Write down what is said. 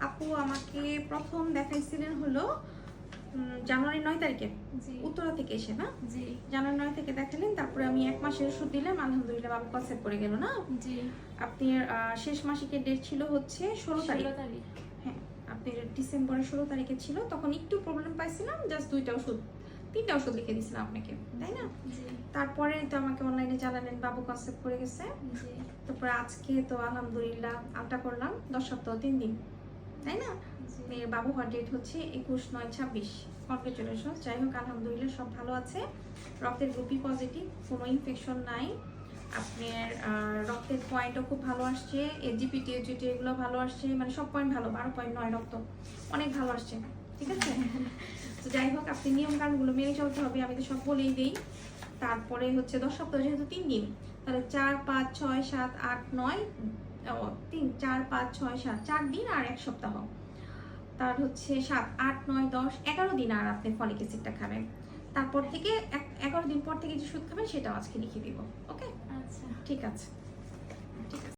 আপু আমাকে প্রথম দেখাইছিলেন হলো জানুয়ারির 9 তারিখে উত্তরা থেকে এসে, না? জি। জানুয়ারি 9 থেকে দেখালেন, তারপরে আমি 1 মাসের ওষুধ দিলাম, আলহামদুলিল্লাহ বাবু কনসেপ্ট করে গেল, না? জি। আপনি শেষ মাসিকের ডেট ছিল হচ্ছে 16 তারিখ। হ্যাঁ, আপনার ডিসেম্বরের 16 তারিখে ছিল, তখন একটু প্রবলেম পাইছিলাম, জাস্ট 2টা ওষুধ 3টা ওষুধ লিখে দিয়েছিলাম আপনাকে, তাই না? তারপরে তো আমাকে অনলাইনে জানালেন বাবু কনসেপ্ট করে গেছে। তারপরে আজকে তো আলহামদুলিল্লাহ আলটা করলাম 10 সপ্তাহ 3 দিন, তাই না? মেয়ের বাবু হওয়ার ডেট হচ্ছে 21/9/26। কনগ্রেচুলেশন। যাই হোক আলহামদুলিল্লাহ সব ভালো আছে, রক্তের গ্রুপই পজিটিভ, কোনো ইনফেকশন নাই। আপনার রক্তের পয়েন্টও খুব ভালো আসছে, এজিপি টিএজিটি এগুলো ভালো আসছে, মানে সব পয়েন্ট ভালো, 12.9 রক্ত অনেক ভালো আসছে, ঠিক আছে? তো যাই হোক আপনি নিয়ম কানুনগুলো মেনে চলতে হবে, আমি তো সব বলেই দিই। তারপরে হচ্ছে 10 সপ্তাহ যেহেতু 3 দিন, তাহলে 4, 5, 6, 7, 8, 9, 3, 4, 5, 6, 7 4 দিন আর 1 সপ্তাহ, তার হচ্ছে 7, 8, 9, 10, 11 দিন আর আপনি ফলিক অ্যাসিডটা খাবেন। তারপর থেকে 11 দিন পর থেকে যে ওষুধ খাবেন সেটাও আজকে লিখে দিব। ওকে, আচ্ছা, ঠিক আছে, ঠিক আছে।